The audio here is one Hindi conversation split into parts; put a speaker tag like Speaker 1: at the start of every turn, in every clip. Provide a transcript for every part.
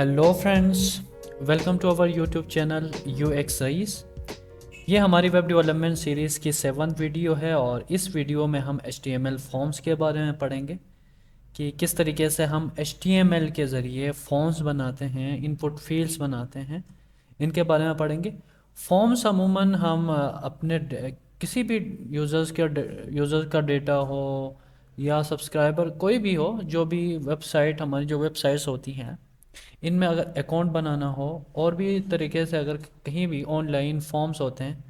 Speaker 1: Hello friends, welcome to our YouTube channel you exercise. ये हमारी वेब डेवलपमेंट सीरीज़ की 7th वीडियो है और इस वीडियो में हम HTML फॉर्म्स के बारे में पढ़ेंगे कि किस तरीके से हम HTML के ज़रिए फॉर्म्स बनाते हैं, इनपुट फील्ड्स बनाते हैं, इनके बारे में पढ़ेंगे। फॉर्म्स अमूमन हम किसी भी यूज़र का डेटा हो या सब्सक्राइबर कोई भी हो, जो भी वेबसाइट हमारी जो वेबसाइट्स होती हैं, इनमें अगर अकाउंट बनाना हो और भी तरीके से अगर कहीं भी ऑनलाइन फॉर्म्स होते हैं,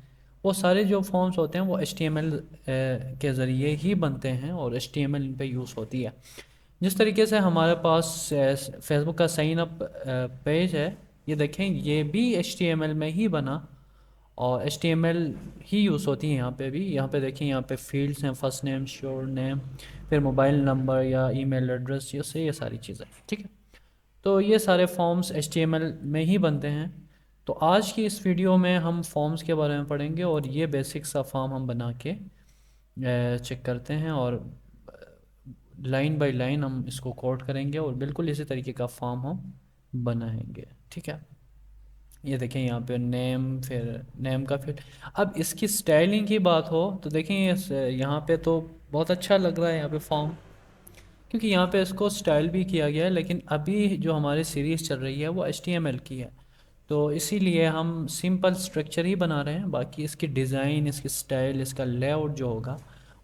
Speaker 1: वो सारे जो फॉर्म्स होते हैं वो HTML के ज़रिए ही बनते हैं और HTML इन पे यूज़ होती है। जिस तरीके से हमारे पास फेसबुक का साइन अप पेज है, ये देखें, ये भी HTML में ही बना और HTML ही यूज़ होती है यहाँ पे भी। यहाँ पे देखें, यहाँ पे फील्ड्स हैं, फर्स्ट नेम, श्योर नेम, फिर मोबाइल नंबर या ईमेल एड्रेस, ये सारी चीज़ें, ठीक है। तो ये सारे फॉर्म्स HTML में ही बनते हैं। तो आज की इस वीडियो में हम फॉर्म्स के बारे में पढ़ेंगे और ये बेसिक सा फॉर्म हम बना के चेक करते हैं और लाइन बाय लाइन हम इसको कोड करेंगे और बिल्कुल इसी तरीके का फॉर्म हम बनाएंगे, ठीक है। ये देखें, यहाँ पे नेम, फिर नेम का फिर अब इसकी स्टाइलिंग की बात हो तो देखें, यहाँ पे तो बहुत अच्छा लग रहा है यहाँ पे फॉर्म, क्योंकि यहाँ पे इसको स्टाइल भी किया गया है। लेकिन अभी जो हमारी सीरीज़ चल रही है वो HTML की है, तो इसीलिए हम सिंपल स्ट्रक्चर ही बना रहे हैं। बाकी इसकी डिज़ाइन, इसकी स्टाइल, इसका लेआउट जो होगा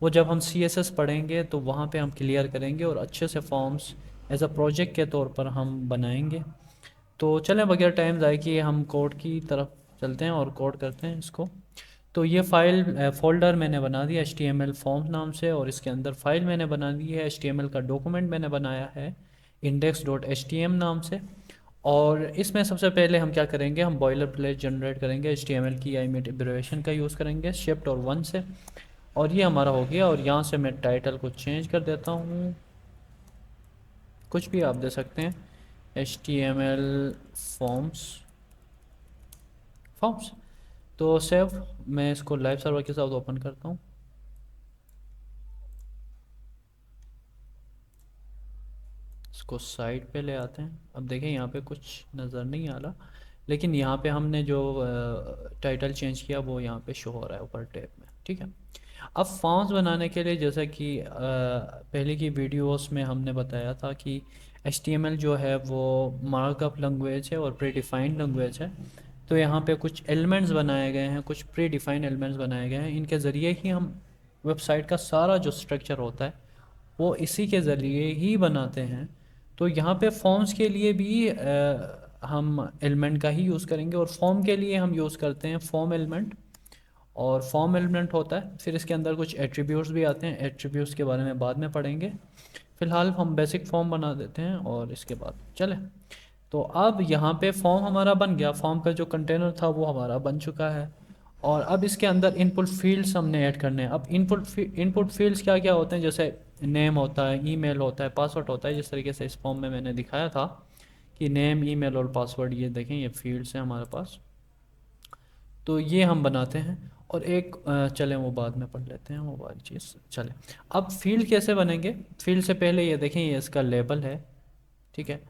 Speaker 1: वो जब हम CSS पढ़ेंगे तो वहाँ पे हम क्लियर करेंगे और अच्छे से फॉर्म्स एज अ प्रोजेक्ट के तौर पर हम बनाएंगे। तो चलें, बगैर टाइम ज़ाय किए हम कोड की तरफ चलते हैं और कोड करते हैं इसको। तो ये फ़ाइल फ़ोल्डर मैंने बना दिया HTML फॉर्म नाम से, और इसके अंदर फ़ाइल मैंने बना दी है, HTML का डॉक्यूमेंट मैंने बनाया है index.htm नाम से। और इसमें सबसे पहले हम क्या करेंगे, हम बॉयलर प्लेट जनरेट करेंगे, HTML की इमेज एब्रिविएशन का यूज़ करेंगे शिफ्ट और 1 से। और ये हमारा हो गया, और यहाँ से मैं टाइटल को चेंज कर देता हूँ, कुछ भी आप दे सकते हैं, HTML फॉर्म्स फॉर्म्स। तो सेव, मैं इसको लाइव सर्वर के साथ ओपन करता हूँ। इसको साइड पे ले आते हैं। अब देखें, यहाँ पे कुछ नज़र नहीं आ रहा, लेकिन यहाँ पे हमने जो टाइटल चेंज किया वो यहाँ पे शो हो रहा है ऊपर टैब में, ठीक है। अब फॉर्म्स बनाने के लिए, जैसा कि पहले की वीडियोस में हमने बताया था कि HTML जो है वो मार्कअप लैंग्वेज है और प्री डिफाइंड लैंग्वेज है। तो यहाँ पे कुछ एलिमेंट्स बनाए गए हैं, कुछ प्री डिफाइंड एलिमेंट्स बनाए गए हैं। इनके ज़रिए ही हम वेबसाइट का सारा जो स्ट्रक्चर होता है वो इसी के ज़रिए ही बनाते हैं। तो यहाँ पे फॉर्म्स के लिए भी हम एलिमेंट का ही यूज़ करेंगे, और फॉर्म के लिए हम यूज़ करते हैं फॉर्म एलिमेंट। और फॉर्म एलिमेंट होता है, फिर इसके अंदर कुछ एट्रीब्यूट्स भी आते हैं, एट्रीब्यूट्स के बारे में बाद में पढ़ेंगे। फ़िलहाल हम बेसिक फॉर्म बना देते हैं और इसके बाद चलें। तो अब यहाँ पे फॉर्म हमारा बन गया, फॉर्म का जो कंटेनर था वो हमारा बन चुका है। और अब इसके अंदर इनपुट फील्ड्स हमने ऐड करने हैं। अब इनपुट फील्ड्स क्या क्या होते हैं, जैसे नेम होता है, ईमेल होता है, पासवर्ड होता है, जिस तरीके से इस फॉर्म में मैंने दिखाया था कि नेम, ईमेल और पासवर्ड, ये देखें ये फील्ड्स हैं हमारे पास। तो ये हम बनाते हैं। और एक चलें वो बाद में पढ़ लेते हैं वो वाली चीज़। चलें, अब फील्ड कैसे बनेंगे, फील्ड से पहले ये देखें, ये इसका लेबल है, ठीक है।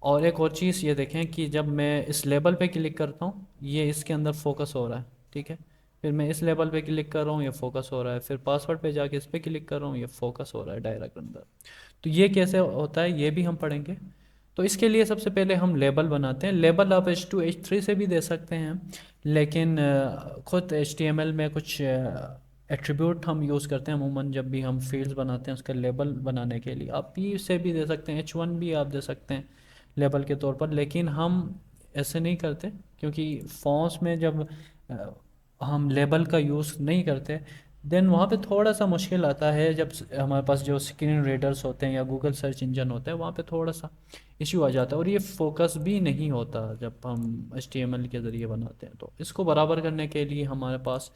Speaker 1: और एक और चीज़ ये देखें कि जब मैं इस लेबल पे क्लिक करता हूँ ये इसके अंदर फोकस हो रहा है, ठीक है। फिर मैं इस लेबल पे क्लिक कर रहा हूँ, ये फोकस हो रहा है। फिर पासवर्ड पे जाके इस पे क्लिक कर रहा हूँ, ये फोकस हो रहा है डायरेक्ट अंदर। तो ये कैसे होता है ये भी हम पढ़ेंगे। तो इसके लिए सबसे पहले हम लेबल बनाते हैं। लेबल आप H2 H3 से भी दे सकते हैं, लेकिन ख़ुद HTML में कुछ एट्रीब्यूट हम यूज़ करते हैं अमूमन जब भी हम फील्ड्स बनाते हैं उसका लेबल बनाने के लिए। आप P से भी दे सकते हैं, H1 भी आप दे सकते हैं लेबल के तौर पर, लेकिन हम ऐसे नहीं करते, क्योंकि फॉन्ट्स में जब हम लेबल का यूज़ नहीं करते देन वहाँ पे थोड़ा सा मुश्किल आता है। जब हमारे पास जो स्क्रीन रीडर्स होते हैं या गूगल सर्च इंजन होता है, वहाँ पे थोड़ा सा इशू आ जाता है, और ये फोकस भी नहीं होता जब हम HTML के ज़रिए बनाते हैं। तो इसको बराबर करने के लिए हमारे पास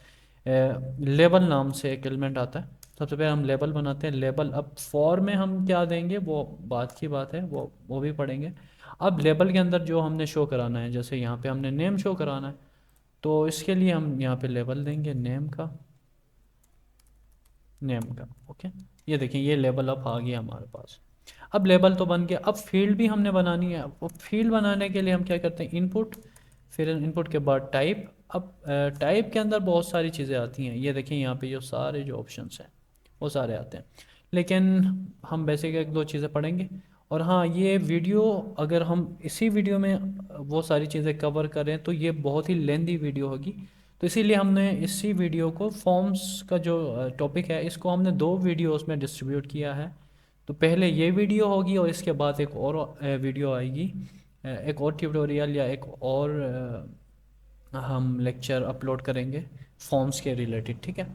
Speaker 1: लेबल नाम से एक एलिमेंट आता है। सबसे पहले हम लेबल बनाते हैं। लेबल, अब फॉर में हम क्या देंगे वो बात की बात है, वो भी पढ़ेंगे। अब लेबल के अंदर जो हमने शो कराना है, जैसे यहाँ पे हमने नेम शो कराना है, तो इसके लिए हम यहाँ पे लेबल देंगे नेम का, ओके। ये देखिए, ये लेबल अब आ गया हमारे पास। अब लेबल तो बन गया, अब फील्ड भी हमने बनानी है। वो फील्ड बनाने के लिए हम क्या करते हैं, इनपुट, फिर इनपुट के बाद टाइप। अब टाइप के अंदर बहुत सारी चीज़ें आती हैं, ये देखिए यहाँ पे जो सारे जो ऑप्शंस हैं वो सारे आते हैं, लेकिन हम बेसिक एक दो चीज़ें पढ़ेंगे। और हाँ, ये वीडियो अगर हम इसी वीडियो में वो सारी चीज़ें कवर करें तो ये बहुत ही लेंदी वीडियो होगी, तो इसीलिए हमने इसी वीडियो को फॉर्म्स का जो टॉपिक है इसको हमने दो वीडियोस में डिस्ट्रीब्यूट किया है। तो पहले ये वीडियो होगी और इसके बाद एक और वीडियो आएगी, एक और ट्यूटोरियल या एक और हम लेक्चर अपलोड करेंगे फॉर्म्स के रिलेटेड, ठीक है।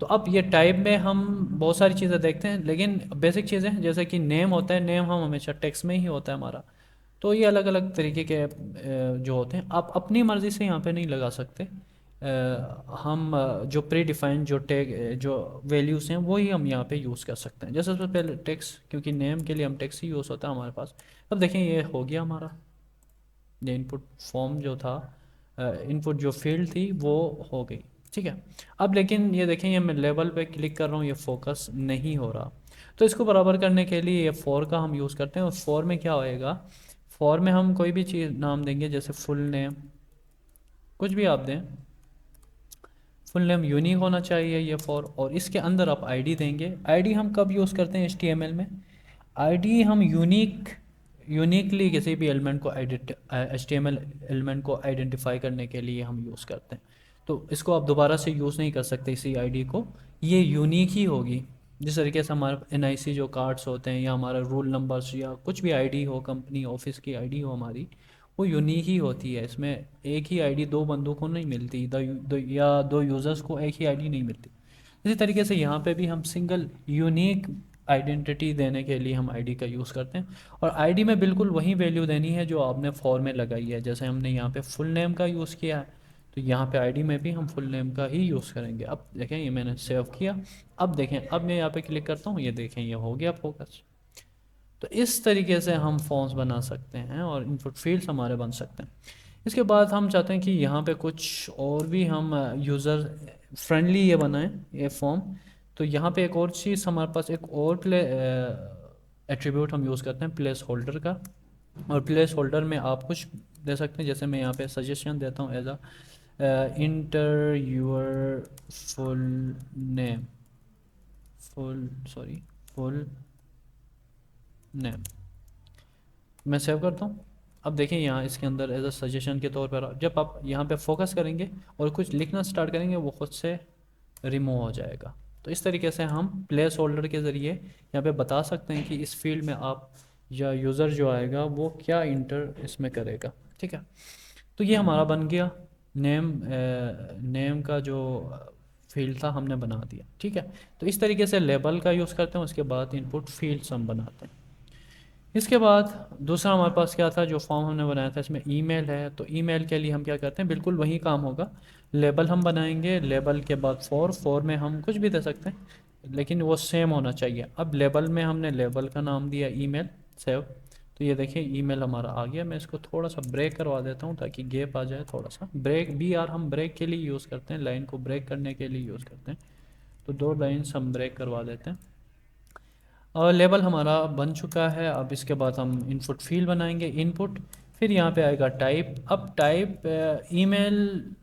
Speaker 1: तो अब ये टाइप में हम बहुत सारी चीज़ें देखते हैं, लेकिन बेसिक चीज़ें जैसे कि नेम होता है, नेम हम हमेशा टेक्स्ट में ही होता है हमारा। तो ये अलग अलग तरीके के जो होते हैं आप अपनी मर्ज़ी से यहाँ पे नहीं लगा सकते। हम जो प्री डिफाइंड जो टैग जो वैल्यूज़ हैं वही हम यहाँ पे यूज़ कर सकते हैं। जैसे सबसे पहले टेक्स्ट, क्योंकि नेम के लिए हम टेक्स्ट ही यूज़ होता है हमारे पास। अब देखें ये हो गया हमारा, ये इनपुट फॉर्म जो था, इनपुट जो फील्ड थी वो हो गई, ठीक है। अब लेकिन ये देखें, ये मैं लेबल पे क्लिक कर रहा हूँ, ये फोकस नहीं हो रहा। तो इसको बराबर करने के लिए ये फॉर का हम यूज़ करते हैं। और फॉर में क्या होएगा, फॉर में हम कोई भी चीज़ नाम देंगे, जैसे फुल नेम, कुछ भी आप दें, फुल नेम यूनिक होना चाहिए ये फॉर। और इसके अंदर आप आईडी देंगे। आईडी हम कब यूज़ करते हैं एचटीएमएल में, आईडी हम यूनिकली किसी भी एलिमेंट को एचटीएमएल एलिमेंट को आइडेंटिफाई करने के लिए हम यूज़ करते हैं। तो इसको आप दोबारा से यूज़ नहीं कर सकते इसी आईडी को, ये यूनिक ही होगी। जिस तरीके से हमारे एनआईसी जो कार्ड्स होते हैं या हमारा रूल नंबर्स या कुछ भी आईडी हो, कंपनी ऑफिस की आईडी हो हमारी, वो यूनिक ही होती है। इसमें एक ही आईडी दो बंदों को नहीं मिलती, या दो यूज़र्स को एक ही आईडी नहीं मिलती। इसी तरीके से यहाँ पे भी हम सिंगल यूनिक आइडेंटिटी देने के लिए हम आईडी का यूज़ करते हैं। और आईडी में बिल्कुल वही वैल्यू देनी है जो आपने फॉर में लगाई है। जैसे हमने यहाँ पे फुल नेम का यूज़ किया है, तो यहाँ पे आईडी में भी हम फुल नेम का ही यूज़ करेंगे। अब देखें ये मैंने सेव किया, अब देखें, अब मैं यहाँ पे क्लिक करता हूँ, ये देखें ये हो गया फोकस। तो इस तरीके से हम फॉर्म्स बना सकते हैं और इनपुट फील्ड्स हमारे बन सकते हैं। इसके बाद हम चाहते हैं कि यहाँ पे कुछ और भी हम यूज़र फ्रेंडली ये बनाएं ये फॉर्म। तो यहाँ पे एक और चीज़ हमारे पास, एक और एट्रीब्यूट हम यूज़ करते हैं प्लेस होल्डर का। और प्लेस होल्डर में आप कुछ दे सकते हैं, जैसे मैं यहाँ पे सजेशन देता हूँ as enter your full name, full name. मैं सेव करता हूँ। अब देखें यहाँ इसके अंदर एज अ सजेशन के तौर पर जब आप यहाँ पे फोकस करेंगे और कुछ लिखना स्टार्ट करेंगे वो खुद से रिमूव हो जाएगा। तो इस तरीके से हम प्लेस होल्डर के ज़रिए यहाँ पे बता सकते हैं कि इस फील्ड में आप या यूज़र जो आएगा वो क्या इंटर इसमें करेगा, ठीक है। तो ये हमारा बन गया नेम का जो फील्ड था हमने बना दिया, ठीक है। तो इस तरीके से लेबल का यूज़ करते हैं, उसके बाद इनपुट फील्ड्स हम बनाते हैं। इसके बाद दूसरा हमारे पास क्या था, जो फॉर्म हमने बनाया था इसमें ईमेल है। तो ईमेल के लिए हम क्या करते हैं, बिल्कुल वही काम होगा। लेबल हम बनाएंगे, लेबल के बाद फॉर में हम कुछ भी दे सकते हैं लेकिन वो सेम होना चाहिए। अब लेबल में हमने लेबल का नाम दिया ईमेल, सेव। तो ये देखिए ईमेल हमारा आ गया। मैं इसको थोड़ा सा ब्रेक करवा देता हूँ ताकि गैप आ जाए थोड़ा सा। ब्रेक BR हम ब्रेक के लिए यूज़ करते हैं, लाइन को ब्रेक करने के लिए यूज़ करते हैं। तो दो लाइन्स हम ब्रेक करवा देते हैं। और लेबल हमारा बन चुका है। अब इसके बाद हम इनपुट फील्ड बनाएंगे, इनपुट, फिर यहाँ पे आएगा टाइप। अब टाइप ईमेल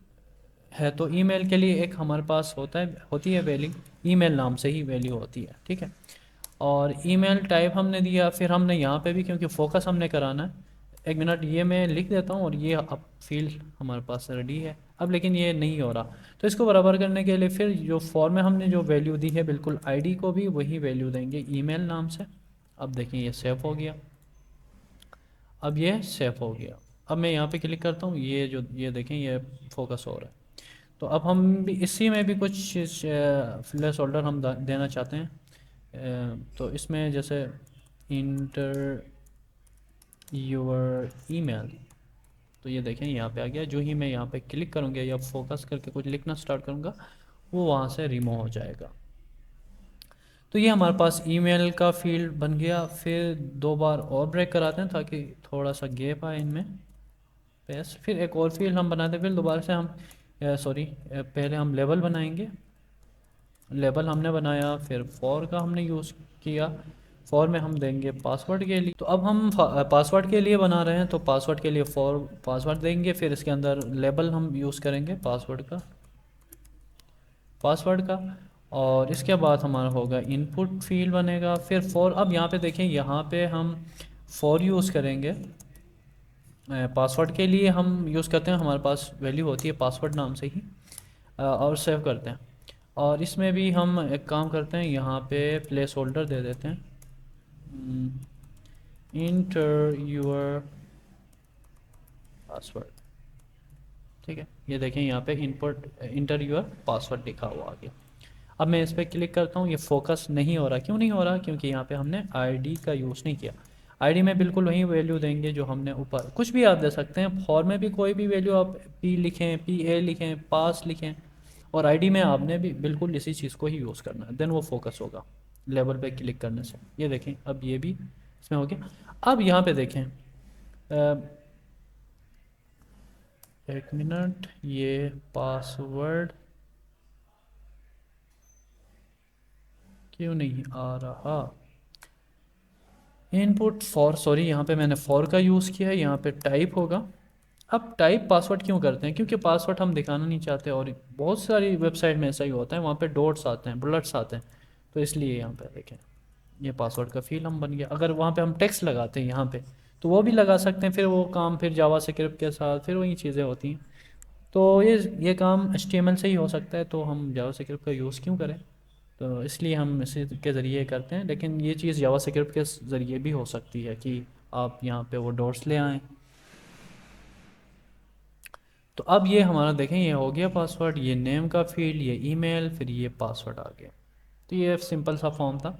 Speaker 1: है तो ईमेल के लिए एक हमारे पास होती है वैल्यू, ईमेल नाम से ही वैल्यू होती है, ठीक है। और ईमेल टाइप हमने दिया। फिर हमने यहाँ पे भी, क्योंकि फोकस हमने कराना है, एक मिनट ये मैं लिख देता हूँ और ये अब फील्ड हमारे पास रेडी है। अब लेकिन ये नहीं हो रहा, तो इसको बराबर करने के लिए फिर जो फॉर्म में हमने जो वैल्यू दी है बिल्कुल आईडी को भी वही वैल्यू देंगे ईमेल नाम से। अब देखिए ये सेव हो गया, अब ये सेव हो गया। अब मैं यहाँ पे क्लिक करता हूँ, ये देखें ये फोकस हो रहा है। तो अब हम भी इसी में भी कुछ प्लेस होल्डर हम देना चाहते हैं। तो इसमें जैसे इंटर योर ईमेल, तो ये देखें यहाँ पे आ गया। जो ही मैं यहाँ पे क्लिक करूँगा या फोकस करके कुछ लिखना स्टार्ट करूँगा वो वहाँ से रिमूव हो जाएगा। तो ये हमारे पास ईमेल का फील्ड बन गया। फिर दो बार और ब्रेक कराते हैं ताकि थोड़ा सा गैप आए इनमें पेस्ट। फिर एक और फील्ड हम बनाते हैं, फिर दोबारा से हम पहले हम लेबल बनाएंगे। लेबल हमने बनाया, फिर फॉर का हमने यूज़ किया, फॉर में हम देंगे पासवर्ड के लिए। तो अब हम पासवर्ड के लिए बना रहे हैं, तो पासवर्ड के लिए फॉर पासवर्ड देंगे, फिर इसके अंदर लेबल हम यूज़ करेंगे पासवर्ड का। और इसके बाद हमारा होगा इनपुट फील्ड बनेगा, फिर फॉर। अब यहाँ पे देखें, यहाँ पे हम फॉर यूज़ करेंगे। पासवर्ड के लिए हम यूज़ करते हैं, हमारे पास वैल्यू होती है पासवर्ड नाम से ही, और सेव करते हैं। और इसमें भी हम एक काम करते हैं, यहाँ पे प्लेस होल्डर दे देते हैं, इंटर यूर पासवर्ड। ठीक है, ये देखें यहाँ पे इनपुट इंटर यूर पासवर्ड लिखा हुआ आ गया। अब मैं इस पर क्लिक करता हूँ, ये फोकस नहीं हो रहा। क्यों नहीं हो रहा? क्योंकि यहाँ पे हमने आईडी का यूज़ नहीं किया। आईडी में बिल्कुल वही वैल्यू देंगे जो हमने ऊपर, कुछ भी आप दे सकते हैं। फॉर में भी कोई भी वैल्यू आप पी लिखें, पी ए लिखें, पास लिखें, और आईडी में आपने भी बिल्कुल इसी चीज़ को ही यूज़ करना है, देन वो फोकस होगा लेवल पे क्लिक करने से। ये देखें, अब ये भी इसमें हो गया। अब यहाँ पे देखें, एक मिनट, ये पासवर्ड क्यों नहीं आ रहा? इनपुट फॉर, सॉरी यहाँ पे मैंने फॉर का यूज़ किया है, यहाँ पे टाइप होगा। अब टाइप पासवर्ड क्यों करते हैं? क्योंकि पासवर्ड हम दिखाना नहीं चाहते, और बहुत सारी वेबसाइट में ऐसा ही होता है, वहाँ पे डॉट्स आते हैं, बुलेट्स आते हैं, तो इसलिए यहाँ पे देखें ये पासवर्ड का फील्ड हम बन गया। अगर वहाँ पे हम टेक्स्ट लगाते हैं यहाँ पे, तो वो भी लगा सकते हैं, फिर वो काम फिर जावास्क्रिप्ट के साथ फिर वही चीज़ें होती हैं। तो ये काम HTML से ही हो सकता है, तो हम जावास्क्रिप्ट का यूज़ क्यों करें? तो इसलिए हम इसी के ज़रिए करते हैं। लेकिन ये चीज़ जावास्क्रिप्ट के ज़रिए भी हो सकती है कि आप यहाँ पे वो डॉट्स ले आएँ। तो अब ये हमारा देखें, ये हो गया पासवर्ड, ये नेम का फील्ड, ये ईमेल, फिर ये पासवर्ड आ गया। तो ये सिंपल सा फॉर्म था।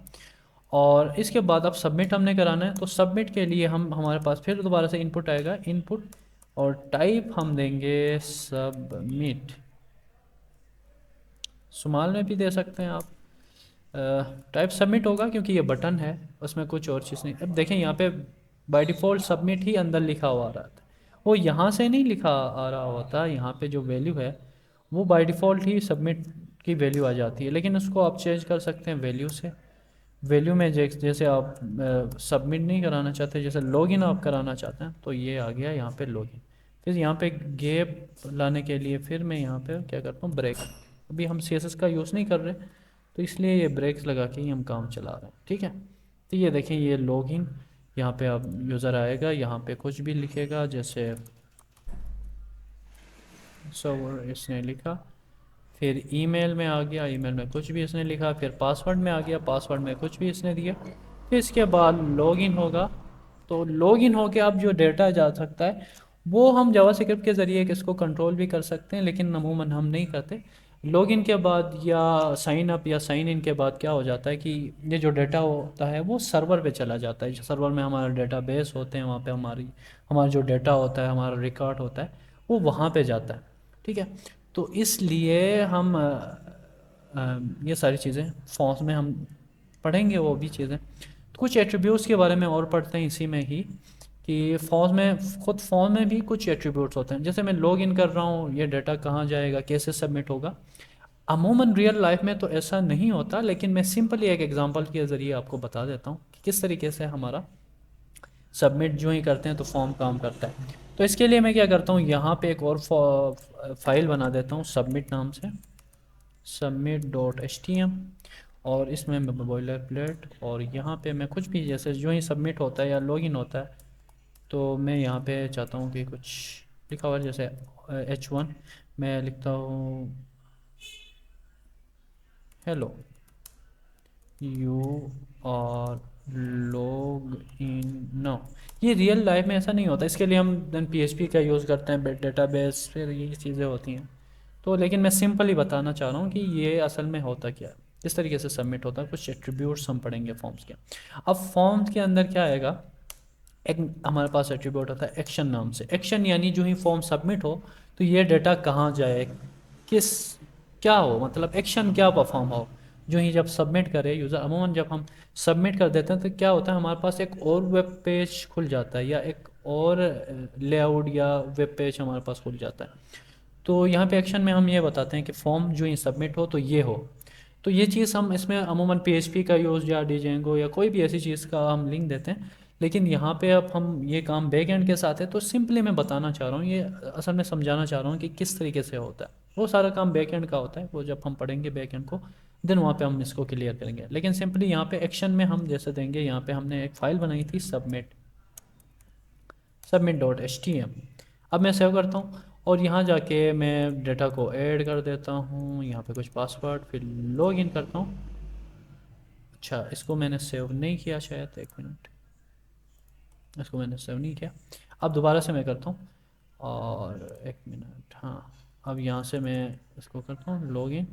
Speaker 1: और इसके बाद अब सबमिट हमने कराना है, तो सबमिट के लिए हम, हमारे पास फिर दोबारा से इनपुट आएगा, इनपुट, और टाइप हम देंगे सबमिट। सुमाल में भी दे सकते हैं आप। टाइप सबमिट होगा क्योंकि ये बटन है, उसमें कुछ और चीज़ नहीं। अब देखें यहाँ पे बाय डिफ़ॉल्ट सबमिट ही अंदर लिखा हुआ आ रहा था, वो यहाँ से नहीं लिखा आ रहा होता। यहाँ पे जो वैल्यू है वो बाय डिफ़ॉल्ट ही सबमिट की वैल्यू आ जाती है, लेकिन उसको आप चेंज कर सकते हैं वैल्यू से। वैल्यू में जैसे आप सबमिट नहीं कराना चाहते, जैसे लॉगिन आप कराना चाहते हैं, तो ये आ गया यहाँ पे लॉगिन। फिर यहाँ पे गैप लाने के लिए फिर मैं यहाँ पे क्या करता हूँ, ब्रेक। अभी हम CSS का यूज़ नहीं कर रहे, तो इसलिए ये ब्रेक्स लगा के ही हम काम चला रहे हैं। ठीक है, तो ये देखें, ये लॉगिन, यहाँ पे अब यूज़र आएगा, यहाँ पे कुछ भी लिखेगा, जैसे सर्वर इसने लिखा, फिर ईमेल में आ गया, ईमेल में कुछ भी इसने लिखा, फिर पासवर्ड में आ गया, पासवर्ड में कुछ भी इसने दिया। फिर इसके बाद लॉगिन होगा, तो लॉगिन होके अब जो डेटा जा सकता है वो हम जावास्क्रिप्ट के ज़रिए इसको कंट्रोल भी कर सकते हैं, लेकिन अमूमन हम नहीं करते। लॉगिन के बाद या साइन अप या साइन इन के बाद क्या हो जाता है कि ये जो डेटा होता है वो सर्वर पे चला जाता है। सर्वर में हमारे डेटा बेस होते हैं, वहाँ पे हमारा जो डेटा होता है, हमारा रिकॉर्ड होता है, वो वहाँ पे जाता है। ठीक है, तो इसलिए हम ये सारी चीज़ें फॉर्म्स में हम पढ़ेंगे, वो भी चीज़ें। तो कुछ एट्रीब्यूट्स के बारे में और पढ़ते हैं इसी में ही, कि फॉर्म में, खुद फॉर्म में भी कुछ एट्रीब्यूट्स होते हैं। जैसे मैं लॉग इन कर रहा हूँ, ये डाटा कहाँ जाएगा, कैसे सबमिट होगा। अमूमन रियल लाइफ में तो ऐसा नहीं होता, लेकिन मैं सिंपली एक एग्जांपल के ज़रिए आपको बता देता हूँ कि किस तरीके से हमारा सबमिट जो ही करते हैं तो फॉर्म काम करता है। तो इसके लिए मैं क्या करता हूँ, यहाँ पे एक और फाइल बना देता हूँ सबमिट नाम से, submit.htm, और इसमें मैं बॉयलर प्लेट, और यहाँ पे मैं कुछ भी, जैसे जो ही सबमिट होता है या लॉगिन होता है, तो मैं यहाँ पे चाहता हूँ कि कुछ लिखा हुआ है, जैसे H1 मैं लिखता हूँ hello you are log in now. ये रियल लाइफ में ऐसा नहीं होता, इसके लिए हम देन PHP का यूज़ करते हैं, डेटाबेस, फिर ये चीज़ें होती हैं। तो लेकिन मैं सिंपल ही बताना चाह रहा हूँ कि ये असल में होता क्या है, इस तरीके से सबमिट होता है। कुछ एट्रीब्यूट्स हम पढ़ेंगे फॉर्म्स के। अब फॉर्म्स के अंदर क्या आएगा, एक हमारे पास एट्रीब्यूट होता है एक्शन नाम से। एक्शन यानी जो ही फॉर्म सबमिट हो तो ये डेटा कहाँ जाए, किस, क्या हो, मतलब एक्शन क्या परफॉर्म हो। जो ही जब सबमिट करे यूज़र, अमूमन जब हम सबमिट कर देते हैं तो क्या होता है, हमारे पास एक और वेब पेज खुल जाता है, या एक और लेआउट या वेब पेज हमारे पास खुल जाता है। तो यहाँ पे एक्शन में हम ये बताते हैं कि फॉर्म जो ही सबमिट हो तो ये हो, तो ये चीज़ हम इसमें अमूमन PHP का यूज़ या Django या कोई भी ऐसी चीज़ का हम लिंक देते हैं, लेकिन यहाँ पे अब हम ये काम बैक एंड के साथ है, तो सिंपली मैं बताना चाह रहा हूँ, ये असल में समझाना चाह रहा हूँ कि किस तरीके से होता है। वो सारा काम बैक एंड का होता है, वो जब हम पढ़ेंगे बैक एंड को देन वहाँ पे हम इसको क्लियर करेंगे। लेकिन सिंपली यहाँ पे एक्शन में हम जैसे देंगे, यहाँ पे हमने एक फ़ाइल बनाई थी submit.htm। अब मैं सेव करता हूँ और यहाँ जाके मैं डेटा को ऐड कर देता हूँ, यहाँ पे कुछ पासवर्ड, फिर लॉग इन करता हूँ। अच्छा, इसको मैंने सेव नहीं किया शायद, एक मिनट, इसको मैंने सेव नहीं किया। अब दोबारा से मैं करता हूँ और एक मिनट, हाँ, अब यहाँ से मैं इसको करता हूँ लॉग इन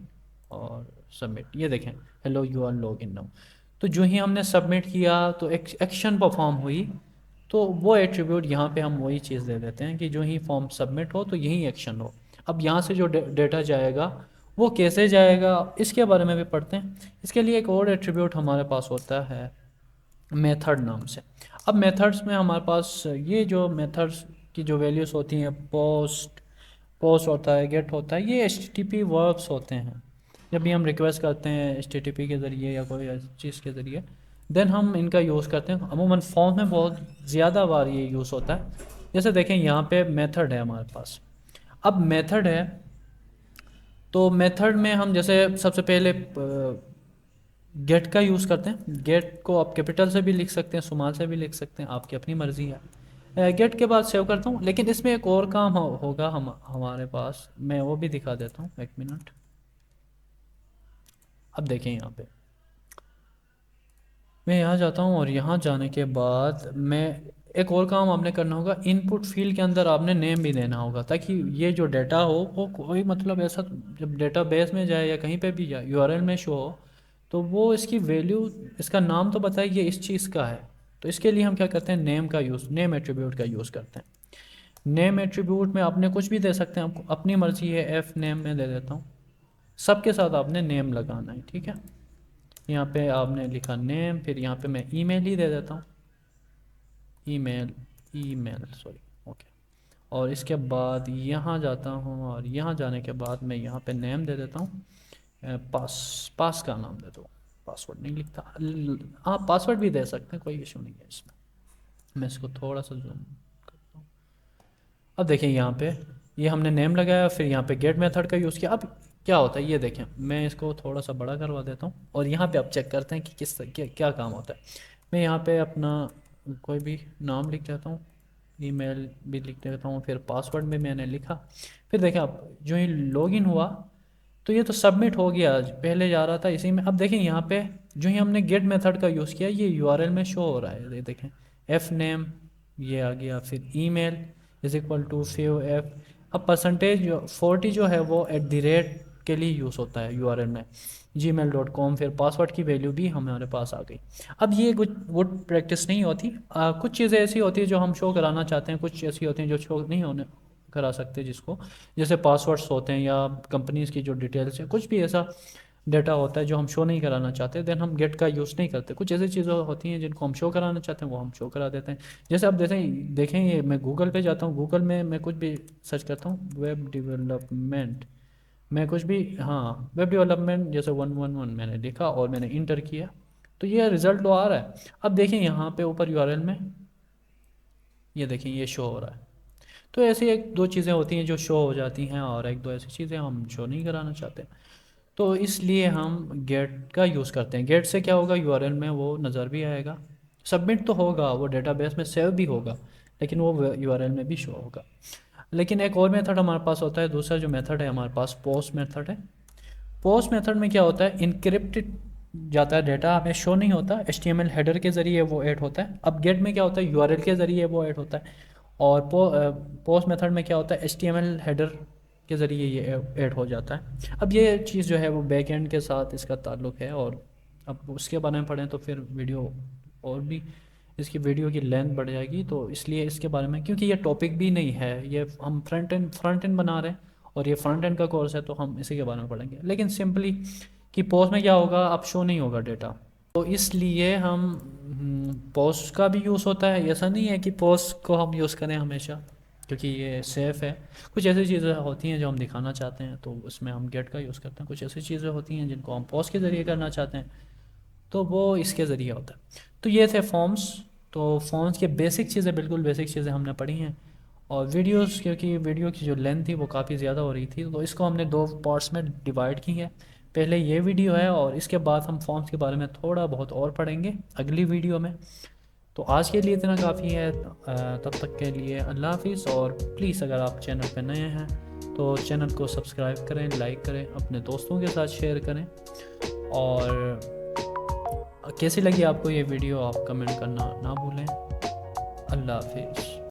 Speaker 1: और सबमिट। ये देखें, hello you are log in now. तो जो ही हमने सबमिट किया तो एक एक्शन परफॉर्म हुई, तो वो एट्रीब्यूट यहाँ पे हम वही चीज़ दे देते हैं कि जो ही फॉर्म सबमिट हो तो यही एक्शन हो। अब यहाँ से जो डेटा जाएगा वो कैसे जाएगा, इसके बारे में भी पढ़ते हैं। इसके लिए एक और एट्रीब्यूट हमारे पास होता है मेथड नाम से। अब मेथड्स में हमारे पास ये जो मेथड्स की जो वैल्यूज़ होती हैं, पोस्ट होता है, गेट होता है, ये HTTP वर्ब्स होते हैं। जब भी हम रिक्वेस्ट करते हैं HTTP के ज़रिए या कोई चीज़ के ज़रिए, देन हम इनका यूज़ करते हैं। अमूमन फॉर्म में बहुत ज़्यादा बार ये यूज़ होता है। जैसे देखें यहाँ पे मेथड है हमारे पास। अब मेथड है तो मेथड में हम जैसे सबसे पहले गेट का यूज़ करते हैं। गेट को आप कैपिटल से भी लिख सकते हैं, स्मॉल से भी लिख सकते हैं, आपकी अपनी मर्ज़ी है। गेट के बाद सेव करता हूँ, लेकिन इसमें एक और काम होगा हमारे पास, मैं वो भी दिखा देता हूँ, एक मिनट। अब देखें यहाँ पे मैं यहाँ जाता हूँ और यहाँ जाने के बाद मैं एक और काम आपने करना होगा, इनपुट फील्ड के अंदर आपने नेम भी देना होगा, ताकि ये जो डेटा हो वो कोई मतलब ऐसा जब डेटा बेस में जाए या कहीं पे भी जाए URL में शो हो, तो वो इसकी वैल्यू, इसका नाम तो बताए ये इस चीज़ का है। तो इसके लिए हम क्या करते हैं, नेम का यूज़, नेम एट्रीब्यूट का यूज़ करते हैं। नेम एट्रीब्यूट में आपने कुछ भी दे सकते हैं, आपको अपनी मर्ज़ी है। F नेम में दे देता हूँ, सबके साथ आपने नेम लगाना है, ठीक है। यहाँ पे आपने लिखा नेम, फिर यहाँ पे मैं ईमेल ही दे देता हूँ, ईमेल सॉरी, ओके। और इसके बाद यहाँ जाता हूँ और यहाँ जाने के बाद मैं यहाँ पे नेम दे देता हूँ, पास का नाम दे दो, पासवर्ड नहीं लिखता। हाँ, पासवर्ड भी दे सकते हैं, कोई इशू नहीं है इसमें। मैं इसको थोड़ा सा जूम करता हूँ। अब देखें यहाँ पे ये हमने नेम लगाया, फिर यहाँ पे गेट मेथड का यूज़ किया। अब क्या होता है ये देखें, मैं इसको थोड़ा सा बड़ा करवा देता हूँ और यहाँ पे आप चेक करते हैं कि क्या काम होता है। मैं यहाँ पे अपना कोई भी नाम लिख देता हूँ, ईमेल भी लिख देता हूँ, फिर पासवर्ड में मैंने लिखा। फिर देखें आप जो ही लॉगिन हुआ तो ये तो सबमिट हो गया, पहले जा रहा था इसी में। अब देखें यहाँ पे जो ही हमने गेट मेथड का यूज़ किया ये URL में शो हो रहा है, ये देखें F नेम ये आ गया, फिर email is equal to fav F। अब परसेंटेज 40 जो है वो @ के लिए यूज़ होता है URL में, gmail.com। फिर पासवर्ड की वैल्यू भी हमारे पास आ गई। अब ये कुछ गुड प्रैक्टिस नहीं होती। कुछ चीज़ें ऐसी होती है जो हम शो कराना चाहते हैं, कुछ ऐसी होती हैं जो शो नहीं होने करा सकते जिसको, जैसे पासवर्ड्स होते हैं या कंपनीज़ की जो डिटेल्स है, कुछ भी ऐसा डेटा होता है जो हम शो नहीं कराना चाहते, देन हम गेट का यूज़ नहीं करते। कुछ ऐसी चीज़ें होती हैं जिनको हम शो कराना चाहते हैं वो हम शो करा देते हैं। जैसे अब देखें ये मैं गूगल पे जाता हूँ, गूगल में मैं कुछ भी सर्च करता हूँ, वेब डेवलपमेंट, मैं कुछ भी, हाँ, वेब डेवलपमेंट जैसे 111 मैंने लिखा और मैंने इंटर किया तो ये रिज़ल्ट तो आ रहा है। अब देखें यहाँ पे ऊपर URL में ये देखें ये शो हो रहा है। तो ऐसी एक दो चीज़ें होती हैं जो शो हो जाती हैं और एक दो ऐसी चीज़ें हम शो नहीं कराना चाहते, तो इसलिए हम गेट का यूज़ करते हैं। गेट से क्या होगा, URL में वो नज़र भी आएगा, सबमिट तो होगा, वो डेटाबेस में सेव भी होगा, लेकिन वो URL में भी शो होगा। लेकिन एक और मेथड हमारे पास होता है, दूसरा जो मेथड है हमारे पास पोस्ट मेथड है। पोस्ट मेथड में क्या होता है, इनक्रिप्टेड जाता है डेटा, हमें शो नहीं होता, HTML हेडर के ज़रिए वो ऐड होता है। अब गेट में क्या होता है, URL के ज़रिए वो ऐड होता है। और पोस्ट मेथड में क्या होता है, HTML हेडर के ज़रिए ये ऐड हो जाता है। अब ये चीज़ जो है वो बैक एंड के साथ इसका ताल्लुक़ है, और अब उसके बारे में पढ़ें तो फिर वीडियो और भी इसकी वीडियो की लेंथ बढ़ जाएगी, तो इसलिए इसके बारे में, क्योंकि ये टॉपिक भी नहीं है, ये हम फ्रंट एंड बना रहे हैं और ये फ्रंट एंड का कोर्स है, तो हम इसी के बारे में पढ़ेंगे। लेकिन सिंपली कि पोस्ट में क्या होगा, अब शो नहीं होगा डेटा, तो इसलिए हम पोस्ट का भी यूज़ होता है। ऐसा नहीं है कि पोस्ट को हम यूज़ करें हमेशा, क्योंकि ये सेफ़ है। कुछ ऐसी चीज़ें होती हैं जो हम दिखाना चाहते हैं तो उसमें हम गेट का यूज़ करते हैं, कुछ ऐसी चीज़ें होती हैं जिनको हम पॉज के ज़रिए करना चाहते हैं तो वो इसके ज़रिए होता है। तो ये थे फॉर्म्स। तो फॉर्म्स के बेसिक चीज़ें, बिल्कुल बेसिक चीज़ें हमने पढ़ी हैं। और वीडियोस, क्योंकि वीडियो की जो लेंथ थी वो काफ़ी ज़्यादा हो रही थी तो इसको हमने दो पार्ट्स में डिवाइड की है। पहले ये वीडियो है और इसके बाद हम फॉर्म्स के बारे में थोड़ा बहुत और पढ़ेंगे अगली वीडियो में। तो आज के लिए इतना काफ़ी है। तब तक के लिए अल्लाह हाफिज़। और प्लीज़ अगर आप चैनल पर नए हैं तो चैनल को सब्सक्राइब करें, लाइक करें, अपने दोस्तों के साथ शेयर करें। और कैसी लगी आपको ये वीडियो आप कमेंट करना ना भूलें। अल्लाह हाफिज़।